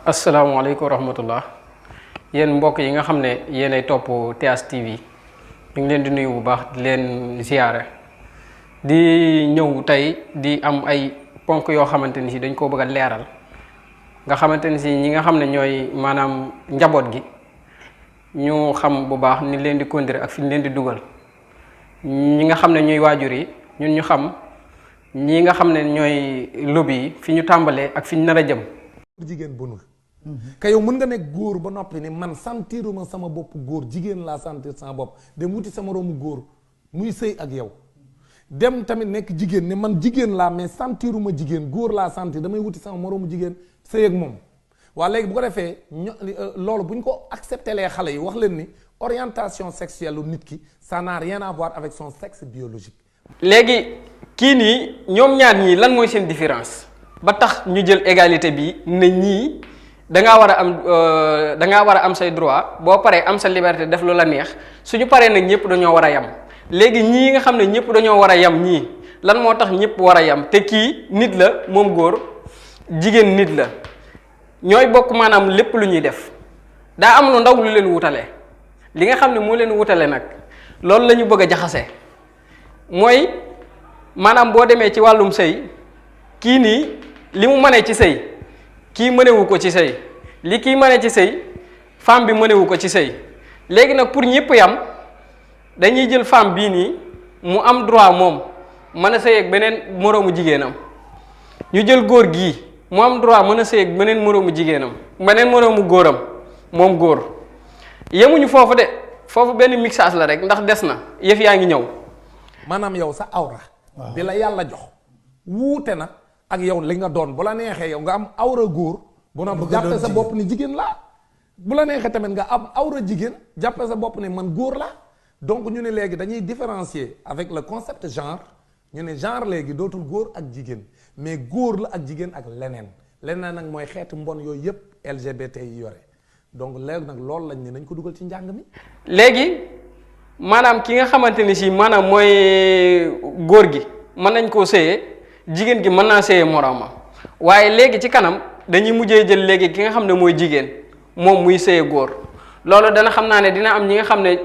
asalaamaaleykum wa rahmatullah yéen mbokk yi nga xam ne yéenay topp TH TV ñu ngi leen di nuyu bu baax di leen ziyaare di ñëw tey di am ay ponk yoo xamante ni si dañ koo bëgg a leeral nga xamante ni si ñi nga xam ne ñooy maanaam njaboot gi ñu xam bu baax ni leen di conduire ak fi ñu leen di dugal ñi nga xam ne ñooy waajur yi ñun ñu xam ñi nga xam ne ñooy lobby yi fi ñu tàmbalee ak fi ñu nar a jëm. jigéen bonul ka yow mën nga nekk góor ba noppi ni man sentiruma sama bopp góor jigéen laa sentir sama bopp dem wuti sama moroomu góor muy sëy ak yow dem tamit nekk jigéen ne man jigéen laa mais sentiruma jigéen góor laa sentir damay wuti sama moroomu jigéen sëy ak moom waa léegi bu ko defee loolu bu ñu ko accepté les xale yi wax leen ni orientation sexuelle nit ki ça n'a rien à voir avec son sexe biologique. léegi kii nii ñoom ñaar ñii lan mooy seen différence ba tax ñu jël égalité bi ne ñii dangaa war a am say droit boo paree am sa liberté def lu la neex suñu paree nag ñëpp dañoo war a yam léegi ñii nga xam ne ñëpp dañoo war a yam ñii lan moo tax ñëpp war a yam te kii nit la moom góor jigéen nit la ñooy bokk maanaam lépp lu ñuy def daa am lu ndaw lu leen wutale li nga xam ne moo leen wutale nag loolu la ñu bëgg a jaxase mooy maanaam boo demee ci wàllum sëy kii nii li mu mënee ci sëy kii mënewu ko ci sëy li kii mënee ci sëy femme bi mënewu ko ci sëy léegi nag pour ñëpp yam dañuy jël femme bii nii mu am droit moom mën a sëy ak beneen moroomu jigéenam ñu jël góor gii mu am droit mën a sëy ak beneen moroomu jigéenam beneen moroomu góoram moom góor yemuñu foofu de foofu benn mixage la rek ndax des na yëf yaa ngi ñëw maanaam yow sa awra bi la yàlla jox wuute na ak yow li nga doon bu la neexee yow nga am awra góor bu na jàppe sa bopp ni jigéen laa bu la neexee tamit nga am awra jigéen jàppe sa bopp ni man góor laa donc ñu ne léegi dañuy différencier avec le concept genre ñu ne genre léegi dootul góor ak jigéen mais góor la ak jigéen ak leneen nag mooy xeetu mbon yooyu yëpp LGBT yi yore donc léegi nag loolu lañ ne nañ ko dugal ci njàng mi léegi maanaam ki nga xamante ni si maanaam mooy góor gi mën nañ koo sëyee jigéen gi mën naa sëyee moroomam waaye léegi ci kanam dañuy mujjee jël léegi ki nga xam ne mooy jigéen moom muy sëyee góor loolu dana xam naa ne dina am ñi nga xam ne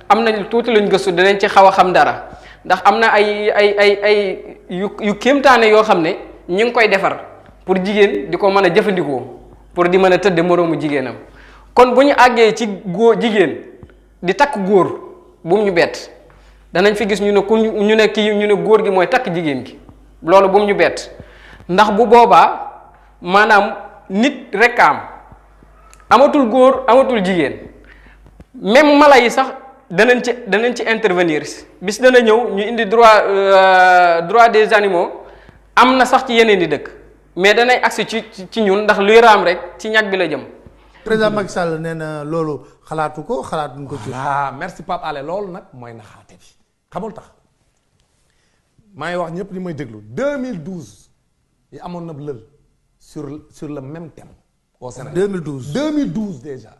am nañ tuuti luñ gëstu danañ ci xaw a xam dara ndax am na ay yu kéemtaane yoo xam ne ñi ngi koy defar pour jigéen di ko mën a jëfandikoo pour di mën a tëdd moroomu jigéenam kon bu ñu àggee ci góor jigéen di takk góor bu mu ñu bett danañ fi gis ñu ne góor gi mooy takk jigéen gi loolu bu mu ñu bett ndax bu boobaa maanaam nit rekk amatul góor amatul jigéen même mala yi sax danañ ci intervenir bis dana ñëw ñu indi droit des animaux am na sax ci yeneen di dëkk mais danay agsi ci ñun ndax luy raam rek ci ñag bi la jëm. président Macky Sall nee na loolu xalaatuñ ko ci. merci Pape Alé loolu nag mooy naxaate bi xamul tax maa ngi wax ñëpp ni may déglu 2012 yi amoon na lël sur le même thème au Sénégal 2012 déjà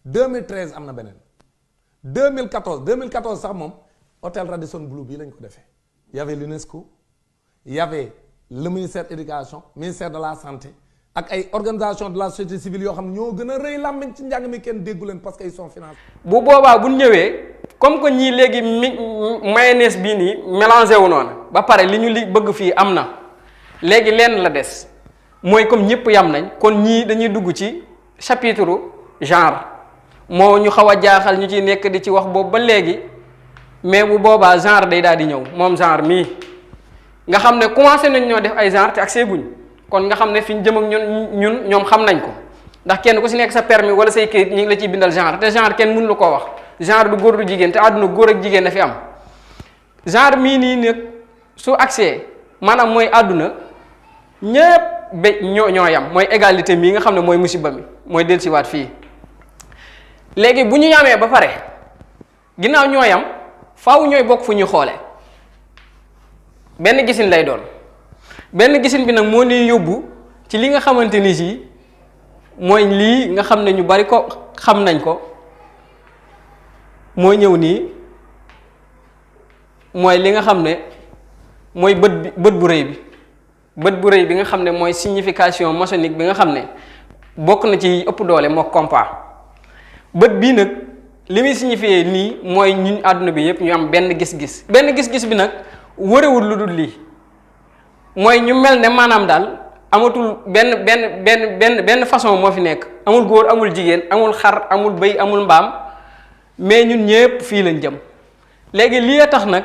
2013 am na beneen 2014 sax moom hôtel Radisson Blu bii lañ ko defee y avait l'UNESCO y avait le ministère de l'éducation ministère de la santé ak ay organisation de la société civile yoo xam ne ñoo gën a rëy làmmiñ ci njàng mi kenn déggu leen parce que ils sont financés. bu boobaa bu ñëwee comme que ñii léegi mayonnaise bii nii mélangé wu noonu ba pare li ñu bëgg fii am na léegi lenn la des mooy comme ñëpp yam nañ kon ñii dañuy dugg ci chapitre genre moo ñu xaw a jaaxal ñu ciy nekk di ci wax boobu ba léegi mais bu boobaa genre day daal di ñëw moom genre mii nga xam ne commencé nañ ñoo def ay genre te accès guñ. kon nga xam ne fi ñu jëm ak ñoom xam nañ ko ndax kenn ku si nekk sa permis wala say kayit ñu ngi la ciy bindal genre te genre kenn mënu la koo wax genre du góor du jigéen te àdduna góor ak jigéen dafi am genre mii nii nag su accès maanaam mooy àdduna ñépp ba ñoo yam mooy égalité mii nga xam ne mooy musiba mi mooy dellusiwaat fii léegi bu ñu yamee ba pare ginnaaw ñoo yam faaw ñooy bokk fu ñuy xoole benn gisin lay doon benn gisin bi nag moo ñuy yóbbu ci li nga xamante ni si mooy lii nga xam ne ñu bari ko xam nañ ko mooy ñëw nii mooy li nga xam ne mooy bët bu rëy bi nga xam ne mooy signification maçonnique bi nga xam ne bokk na ci ëpp doole moo compas bët bii nag li muy signifié nii mooy ñun àdduna bi yëpp ñu am benn gis-gis bi nag wërewul lu dul lii mooy ñu mel ne maanaam daal amatul benn façon moo fi nekk amul góor amul jigéen amul xar amul bëy amul mbaam mais ñun ñëpp fii lañ jëm léegi lii a tax nag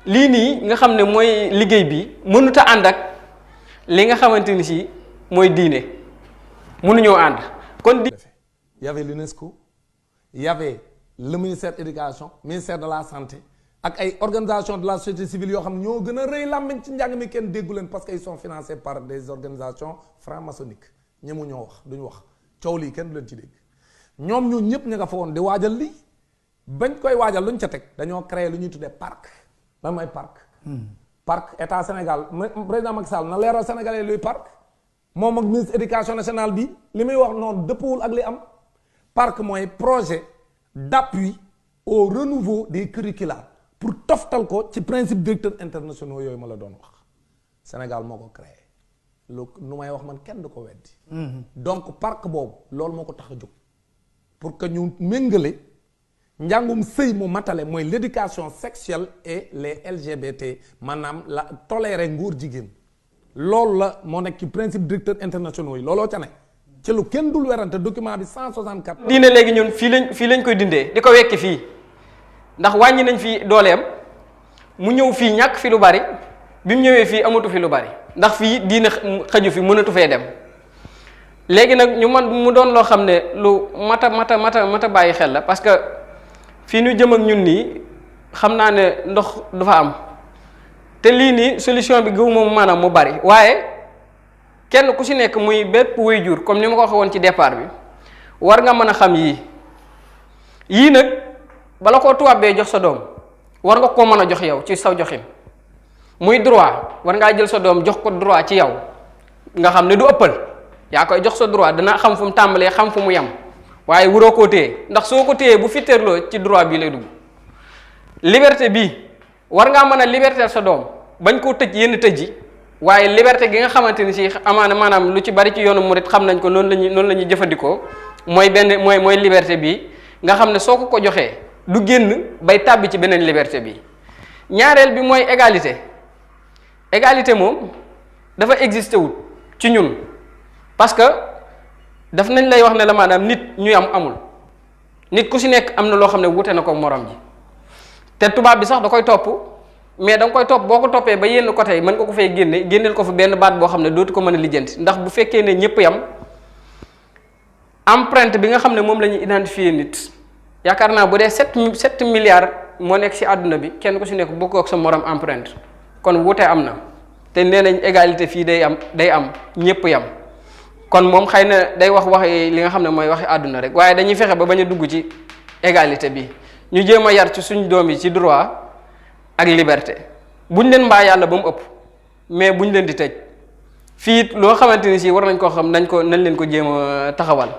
lii nii nga xam ne mooy liggéey bi mënut a ànd ak li nga xamante ni si mooy diine mënuñoo ànd kon y avait l'UNESCO y avait le ministère de l'éducation ministère de la santé ak ay organisation de la société civile yoo xam ne ñoo gën a rëy làmmiñ ci njàng mi kenn déggu leen parce que ils sont financés par des organisations franc-maçonniques ñemu ñoo wax duñu wax coow lii kenn du leen ci dégg ñoom ñoo ñëpp ña nga fa woon di waajal lii bañ koy waajal luñ ca teg dañoo créer lu ñuy tuddee parc lan mooy parc parc état Sénégal président Macky Sall na leeral sénégalais luy parc moom ak ministre éducation nationale bi li muy wax noonu dëppwul ak li am parc mooy projet d'appui au renouveau des curricula pour toftal ko ci principe directeur internationaux yooyu ma la doon wax Sénégal moo ko créé lu may wax man kenn du ko weddi donc parc boobu loolu moo ko tax a jóg pour que ñu méngale njàngum sëy mu matale mooy l'éducation sexuelle et les LGBT maanaam la tolérer nguur jigéen loolu la moo nekk ci principe directeur internationaux yi looloo ca ne ci lu kenn dul werante document bi 164. diine léegi ñun fii lañ koy dindee di ko wekki fii ndax wàññi nañ fi dooleem mu ñëw fii ñàkk fi lu bari bi mu ñëwee fii amatu fi lu bari ndax fii diine xaju fi mënatu fee dem léegi nag ñu man mu doon loo xam ne lu mata bàyyi xel la parce que fii ñu jëm ak ñun nii xam naa ne ndox du fa am te lii nii solution bi gëw moom maanaam mu bari waaye kenn ku ci nekk muy bépp waajur comme ni ma ko waxee woon ci départ bi war nga mën a xam yii nag bala koo tubaab bee jox sa doom war nga koo mën a jox yow ci saw joxin muy droit war ngaa jël sa doom jox ko droit ci yow nga xam ne du ëppal yaa koy jox sa droit dana xam fu mu tàmbalee xam fu mu yem waaye wuroo koo téye ndax soo ko téyee bu fitteerloo ci droit bii lay dugg liberté bii war ngaa mën a liberté sa doom bañ koo tëj yenn tëj yi waaye liberté gi nga xamante ni si amaana maanaam lu ci bari ci yoonu murit xam nañ ko noonu la ñuy jëfandikoo mooy liberté bii nga xam ne soo ko joxee du génn bay tàbbi ci beneen liberté bi ñaareel bi mooy égalité moom dafa existé wul ci ñun parce que daf nañ lay wax ne la maanaam nit ñuy amul nit ku si nekk am na loo xam ne wute na ko morom ji te tubaab bi sax da koy topp mais da nga koy topp boo ko toppee ba yenn côté yi mën nga ko fay génneel ko fi benn baat boo xam ne dootu ko mën a lijjanti ndax bu fekkee ne ñëpp yam empreinte bi nga xam ne moom la ñuy identifier nit yaakaar naa bu dee 7 milliards moo nekk ci àdduna bi kenn ku ci nekk bokkoo ak sa morom empreinte kon wute am na te nee nañ égalité fii day am ñëpp yam kon moom xëy na day wax li nga xam ne mooy waxi àdduna rek waaye dañuy fexe ba bañ a dugg ci égalité bi ñu jéem a yar ci suñ doom yi ci droit ak liberté buñ leen mbaa yàlla ba mu ëpp mais buñ leen di tëj fii loo xamante ni si war nañ koo xam nañ leen ko jéem a taxawal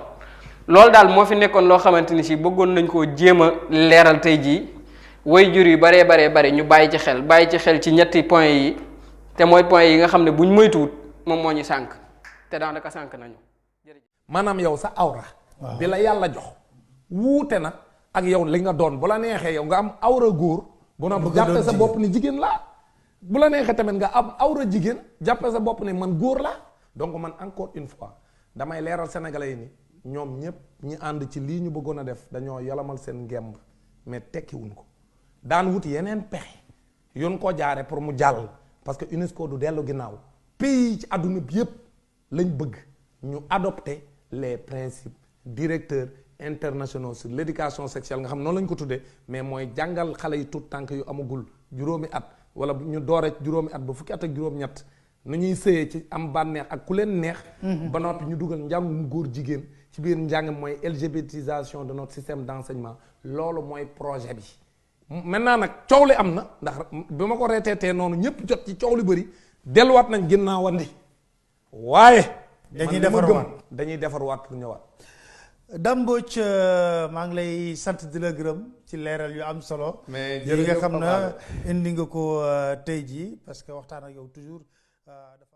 loolu daal moo fi nekkoon loo xamante ni si bëggoon nañ koo jéem a leeral tey jii waajur yu baree ñu bàyyi ci xel ci ñetti point yi te mooy point yi nga xam ne buñ moytuwut moom moo ñu sànk te daanaka sànk nañu. maanaam yow sa awra. bi la yàlla jox wuute na ak yow li nga doon bu la neexee yow nga am awra góor. bu na jàppe sa bopp ni jigéen laa. bu la neexee tamit nga am awra jigéen jàppe sa bopp ni man góor laa donc man encore une fois damay leeral sénégalais yi ni ñoom ñëpp ñi ànd ci lii ñu bëggoon a def dañoo yalamal seen ngemb mais tekkiwuñ ko daan wut yeneen pexe yoon koo jaare pour mu jàll parce que UNESCO du dellu ginnaaw pays ci àdduna bi yëpp lañ bëgg ñu adopter les principes directeurs internationaux sur l'éducation sexuelle nga xam noonu lañ ko tuddee mais mooy jàngal xale yi tout tànk yu amagul juróomi at wala ñu doore juróomi at ba fukki at ak juróom-ñett nu ñuy sëyee ci am bànneex ak ku leen neex ba noppi ñu dugal njàngum góor jigéen ci biir njàng mooy LGBTisation de notre système d'enseignement loolu mooy projet bi maintenant nag coow li am na ndax bi ma ko reeteetee noonu ñëpp jot ci coow li bëri delluwaat nañ ginnaawandi waaye dañuy defarwaat pour ñëwaat. Dame Mbodj maa ngi lay sant di la gërëm ci leeral yu am solo. mais jërëjëf nga xam na indi nga ko tey jii parce que waxtaan ak yow toujours dafa